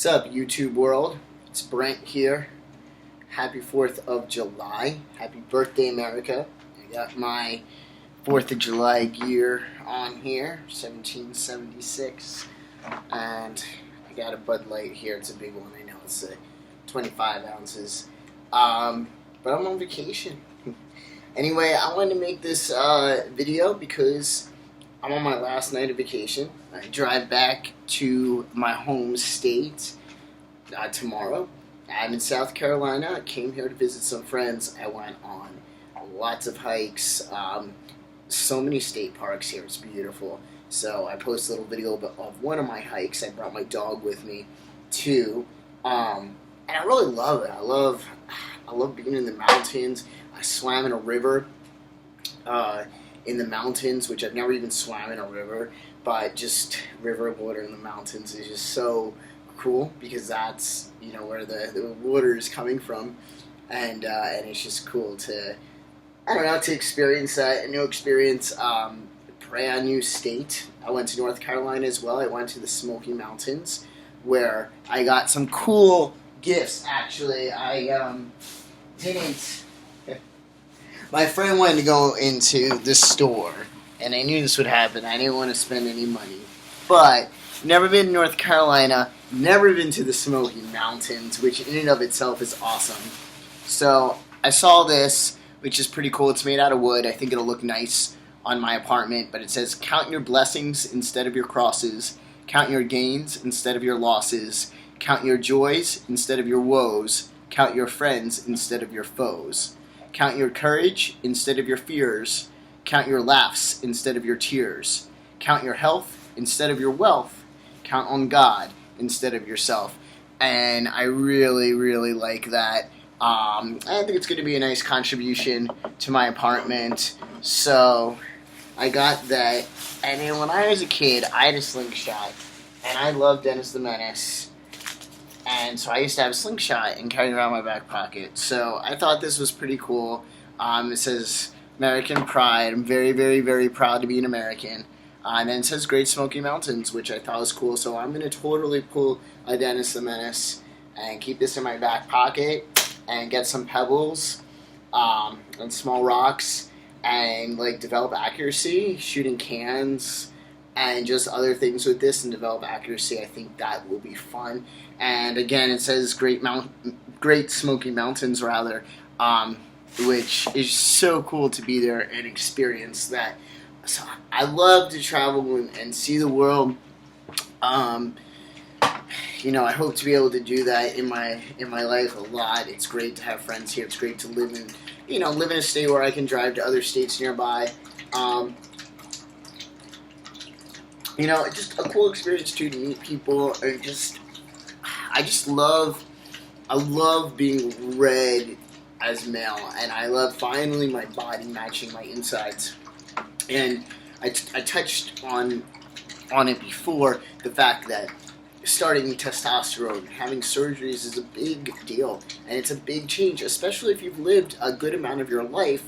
What's up, YouTube world? It's Brent here. Happy 4th of July. Happy birthday, America. I got my 4th of July gear on here, 1776. And I got a Bud Light here. It's a big one. I know it's 25 ounces. But I'm on vacation. Anyway, I wanted to make this video because I'm on my last night of vacation. I drive back to my home state tomorrow. I'm in South Carolina. I came here to visit some friends. I went on lots of hikes. So many state parks here. It's beautiful. So I posted a little video of one of my hikes. I brought my dog with me too. And I really love it. I love being in the mountains. I swam in a river in the mountains, which I've never even swam in a river, but just river water in the mountains is just so cool because that's, you know, where the water is coming from, and it's just cool to, I don't know, to experience a new experience, brand new state. I went to North Carolina as well. I went to the Smoky Mountains where I got some cool gifts. Actually, I didn't. My friend wanted to go into the store, and I knew this would happen. I didn't want to spend any money. But, never been to North Carolina, never been to the Smoky Mountains, which in and of itself is awesome. So, I saw this, which is pretty cool. It's made out of wood. I think it'll look nice on my apartment. But it says, count your blessings instead of your crosses. Count your gains instead of your losses. Count your joys instead of your woes. Count your friends instead of your foes. Count your courage instead of your fears. Count your laughs instead of your tears. Count your health instead of your wealth. Count on God instead of yourself. And I really, really like that. I think it's going to be a nice contribution to my apartment. So I got that. And then when I was a kid, I had a slingshot. And I loved Dennis the Menace. And so I used to have a slingshot and carry it around my back pocket. So I thought this was pretty cool. It says American Pride. I'm very, very, very proud to be an American. And then it says Great Smoky Mountains, which I thought was cool. So I'm going to totally pull a Dennis the Menace and keep this in my back pocket and get some pebbles and small rocks and like develop accuracy, shooting cans, and just other things with this and develop accuracy. I think that will be fun. And again, it says Great Smoky Mountains, rather, which is so cool to be there and experience that. So I love to travel and see the world. You know, I hope to be able to do that in my life a lot. It's great to have friends here. It's great to live in a state where I can drive to other states nearby. You know, just a cool experience too, to meet people. I love being red as male, and I love finally my body matching my insides. And I touched on it before, the fact that starting testosterone, having surgeries is a big deal, and it's a big change, especially if you've lived a good amount of your life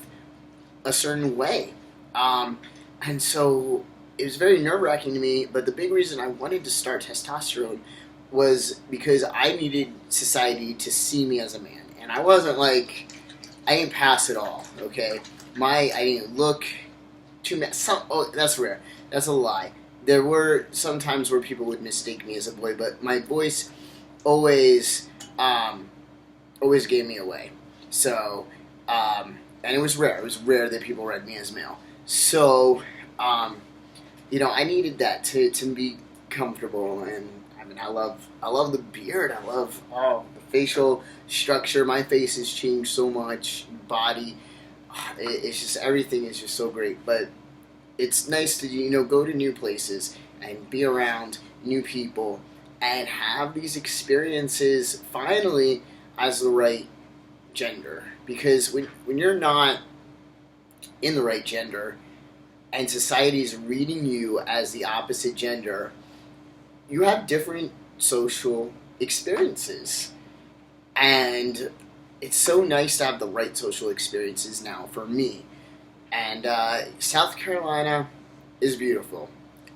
a certain way. And so it was very nerve-wracking to me, but the big reason I wanted to start testosterone was because I needed society to see me as a man. And I wasn't like, I didn't pass it all, okay? I didn't look too that's rare. That's a lie. There were some times where people would mistake me as a boy, but my voice always gave me away. So, and it was rare. It was rare that people read me as male. So, you know, I needed that to be comfortable, and I mean, I love the beard. I love the facial structure. My face has changed so much. Body, it's just, everything is just so great. But it's nice to, you know, go to new places and be around new people and have these experiences finally as the right gender. Because when you're not in the right gender, and society is reading you as the opposite gender, you have different social experiences. And it's so nice to have the right social experiences now for me. And South Carolina is beautiful.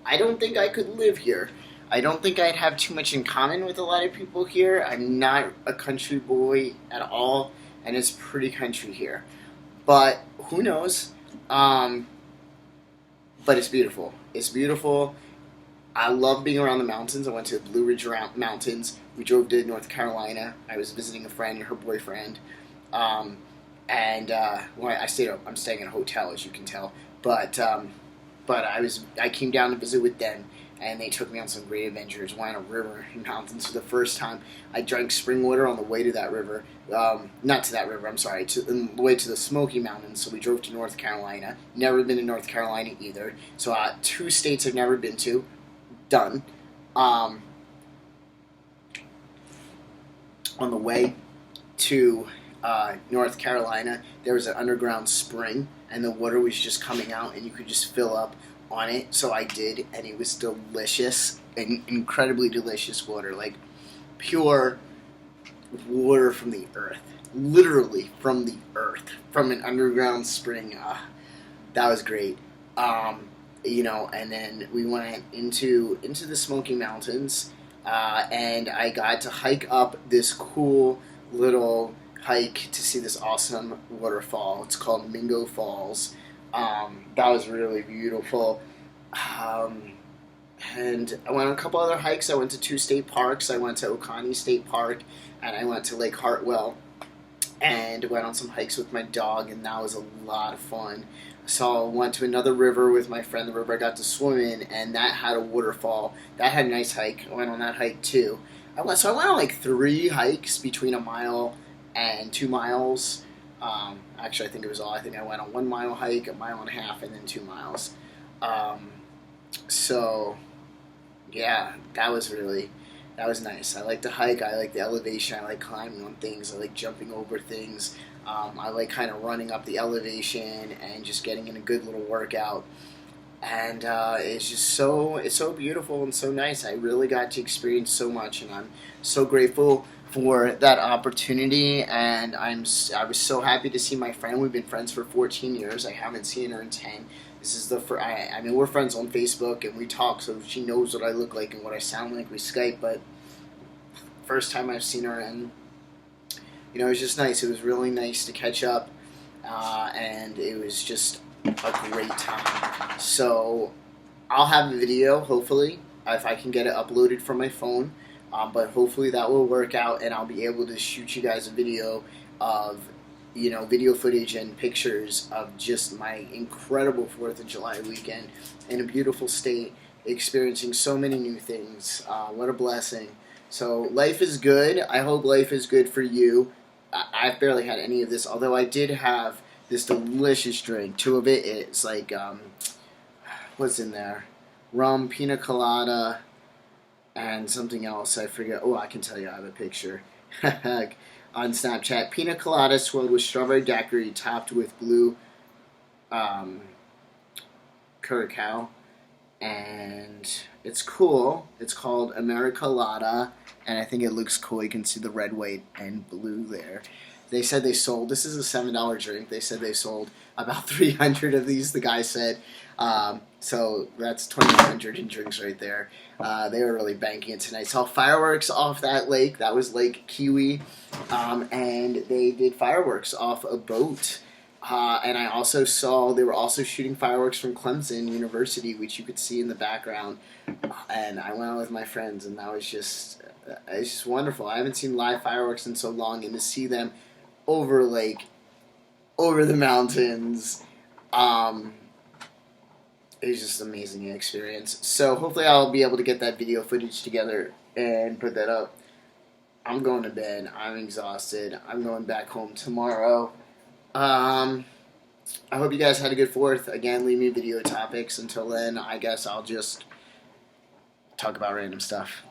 I don't think I could live here. I don't think I'd have too much in common with a lot of people here. I'm not a country boy at all, and it's pretty country here. But who knows? Um, but it's beautiful. It's beautiful. I love being around the mountains. I went to the Blue Ridge Mountains. We drove to North Carolina. I was visiting a friend and her boyfriend. Um, and well, I'm staying in a hotel, as you can tell. But I came down to visit with them, and they took me on some great adventures. Went on a river in mountains for the first time. I drank spring water on the way to that river. Not to that river. I'm sorry. On the way to the Smoky Mountains. So we drove to North Carolina. Never been to North Carolina either. So 2 states I've never been to. Done. On the way to North Carolina, there was an underground spring, and the water was just coming out, and you could just fill up on it. So I did, and it was delicious, and incredibly delicious water, like pure water from the earth, literally from the earth, from an underground spring. That was great. And then we went into the Smoky Mountains, and I got to hike up this cool little hike to see this awesome waterfall. It's called Mingo Falls. That was really beautiful. And I went on a couple other hikes. I went to 2 state parks. I went to Oconee State Park, and I went to Lake Hartwell, and went on some hikes with my dog, and that was a lot of fun. So I went to another river with my friend, the river I got to swim in, and that had a waterfall. That had a nice hike. I went on that hike too. I went on like 3 hikes between a mile and 2 miles. Actually, I think it was all. I think I went on 1 mile hike, a mile and a half, and then 2 miles. So, yeah, that was nice. I like to hike. I like the elevation. I like climbing on things. I like jumping over things. I like kind of running up the elevation and just getting in a good little workout. And it's so beautiful and so nice. I really got to experience so much, and I'm so grateful for that opportunity. And I was so happy to see my friend. We've been friends for 14 years. I haven't seen her in 10. This is I mean, we're friends on Facebook, and we talk, so she knows what I look like and what I sound like. We Skype, but first time I've seen her, and it was just nice. It was really nice to catch up, and it was just a great time. So I'll have a video, hopefully, if I can get it uploaded from my phone. But hopefully that will work out, and I'll be able to shoot you guys a video of, video footage and pictures of just my incredible 4th of July weekend in a beautiful state, experiencing so many new things. What a blessing. So life is good. I hope life is good for you. I've barely had any of this, although I did have this delicious drink. 2 of it, it's like, what's in there? Rum, pina colada, and something else. I forget. Oh, I can tell you. I have a picture on Snapchat. Pina colada swirled with strawberry daiquiri, topped with blue curacao. And it's cool. It's called Americolada, and I think it looks cool. You can see the red, white, and blue there. They said they sold, this is a $7 drink, they said they sold about 300 of these, the guy said. So that's 2,100 in drinks right there. They were really banking it tonight. Saw fireworks off that lake. That was Lake Kiwi. And they did fireworks off a boat. And I also saw they were also shooting fireworks from Clemson University, which you could see in the background. And I went out with my friends, and that was it's just wonderful. I haven't seen live fireworks in so long, and to see them over the mountains, it was just an amazing experience. So hopefully I'll be able to get that video footage together and put that up. I'm going to bed. I'm exhausted. I'm going back home tomorrow. I hope you guys had a good 4th. Again, leave me video topics. Until then, I guess I'll just talk about random stuff.